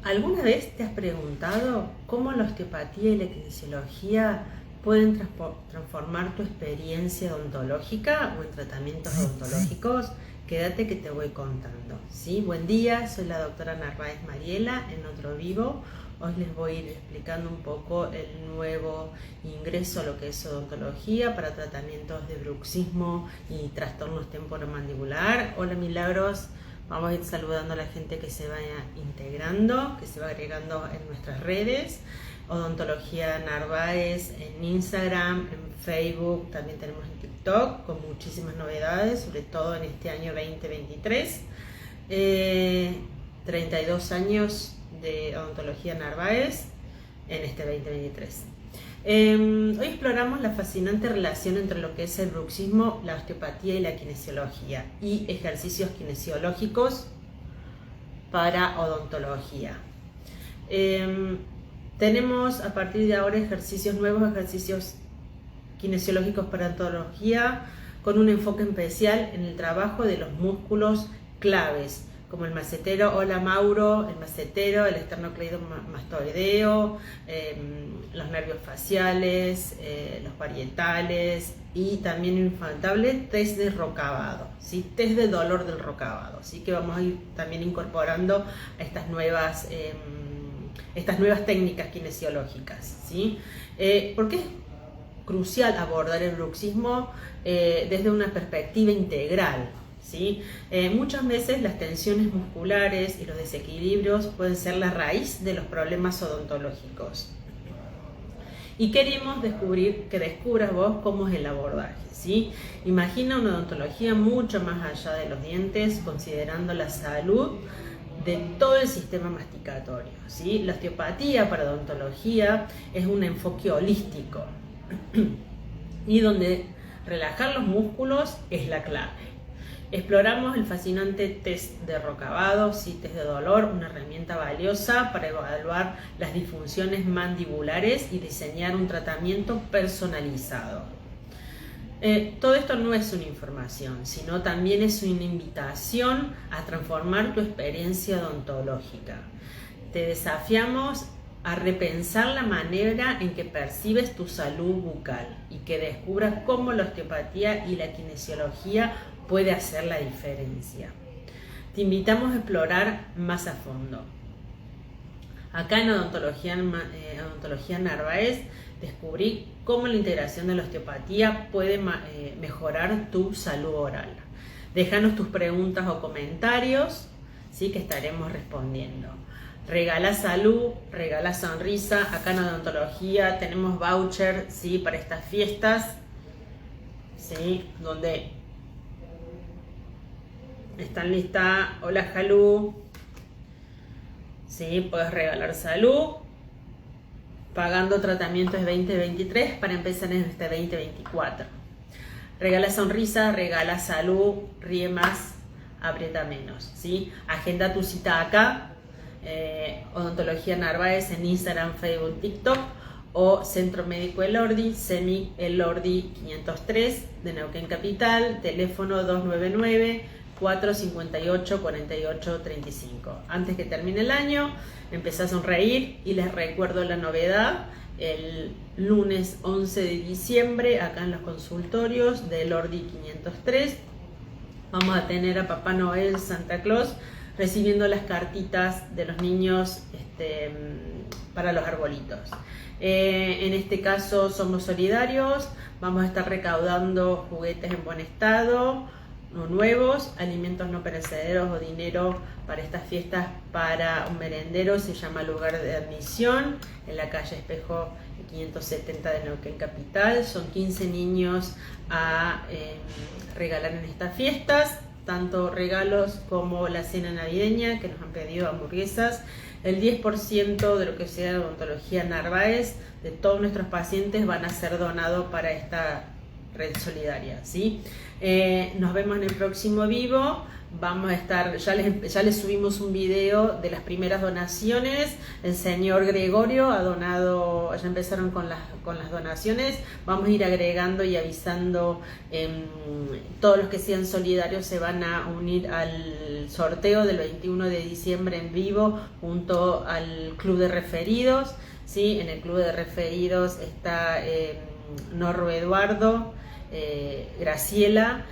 ¿Alguna vez te has preguntado cómo la osteopatía y la kinesiología pueden transformar tu experiencia odontológica o en tratamientos odontológicos? Quédate que te voy contando. ¿Sí? Buen día, soy la doctora Narváez Mariela en Otro Vivo. Hoy les voy a ir explicando un poco el nuevo ingreso a lo que es odontología para tratamientos de bruxismo y trastornos temporomandibular. Hola Milagros. Vamos a ir saludando a la gente que se vaya integrando, que se va agregando en nuestras redes. Odontología Narváez en Instagram, en Facebook, también tenemos en TikTok con muchísimas novedades, sobre todo en este año 2023. 32 años de Odontología Narváez en este 2023. Hoy exploramos la fascinante relación entre lo que es el bruxismo, la osteopatía y la kinesiología y ejercicios kinesiológicos para odontología. Tenemos a partir de ahora nuevos ejercicios kinesiológicos para odontología con un enfoque especial en el trabajo de los músculos claves como el macetero, hola Mauro, el macetero, el esternocleidomastoideo, los nervios faciales, los parietales y también infaltable test de rocavado, ¿sí? Test de dolor del rocavado, así que vamos a ir también incorporando a estas nuevas técnicas kinesiológicas, ¿sí? Porque es crucial abordar el bruxismo desde una perspectiva integral. ¿Sí? Muchas veces las tensiones musculares y los desequilibrios pueden ser la raíz de los problemas odontológicos. Y queremos que descubras vos cómo es el abordaje, ¿sí? Imagina una odontología mucho más allá de los dientes, considerando la salud de todo el sistema masticatorio, ¿sí? La osteopatía para odontología es un enfoque holístico y donde relajar los músculos es la clave. Exploramos el fascinante test de rocavado, ¿sí? Test de dolor, una herramienta valiosa para evaluar las disfunciones mandibulares y diseñar un tratamiento personalizado. Todo esto no es una información, sino también es una invitación a transformar tu experiencia odontológica. Te desafiamos a repensar la manera en que percibes tu salud bucal y que descubras cómo la osteopatía y la kinesiología puede hacer la diferencia. Te invitamos a explorar más a fondo. Acá en Odontología Narváez descubrí cómo la integración de la osteopatía puede mejorar tu salud oral. Déjanos tus preguntas o comentarios, ¿sí? Que estaremos respondiendo. Regala salud, regala sonrisa. Acá en Odontología tenemos voucher, ¿sí? Para estas fiestas, ¿sí? Donde están listas. Hola Jalú. Sí, puedes regalar salud pagando tratamientos de 2023 para empezar en este 2024. Regala sonrisa, regala salud, ríe más, aprieta menos, ¿sí? Agenda tu cita acá, Odontología Narváez en Instagram, Facebook, TikTok o Centro Médico Elordi, Semi Elordi 503 de Neuquén Capital, teléfono 299-458-4835. Antes que termine el año, empecé a sonreír y les recuerdo la novedad. El lunes 11 de diciembre, acá en los consultorios de Elordi 503, vamos a tener a Papá Noel, Santa Claus, recibiendo las cartitas de los niños para los arbolitos. En este caso somos solidarios, vamos a estar recaudando juguetes en buen estado, no nuevos, alimentos no perecederos o dinero para estas fiestas para un merendero, se llama Lugar de Admisión, en la calle Espejo 570 de Neuquén Capital. Son 15 niños a regalar en estas fiestas, tanto regalos como la cena navideña, que nos han pedido hamburguesas. El 10% de lo que sea Odontología Narváez, de todos nuestros pacientes, van a ser donados para Red Solidaria, ¿sí? Nos vemos en el próximo vivo. Vamos a estar, ya les subimos un video de las primeras donaciones. El señor Gregorio ha donado, ya empezaron con las donaciones. Vamos a ir agregando y avisando. Todos los que sean solidarios se van a unir al sorteo del 21 de diciembre en vivo junto al Club de Referidos, ¿sí? En el Club de Referidos está Norro Eduardo, Graciela,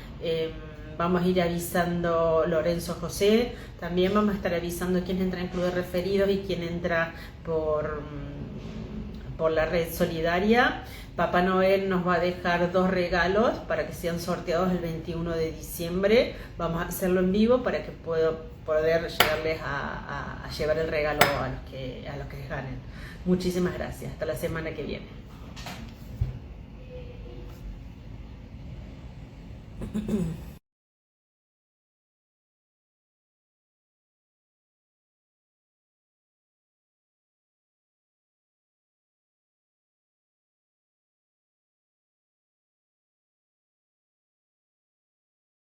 vamos a ir avisando Lorenzo José, también vamos a estar avisando quién entra en Club de Referidos y quién entra por la Red Solidaria. Papá Noel nos va a dejar 2 regalos para que sean sorteados el 21 de diciembre. Vamos a hacerlo en vivo para que poder llegarles a llevar el regalo a los que ganen. Muchísimas gracias. Hasta la semana que viene.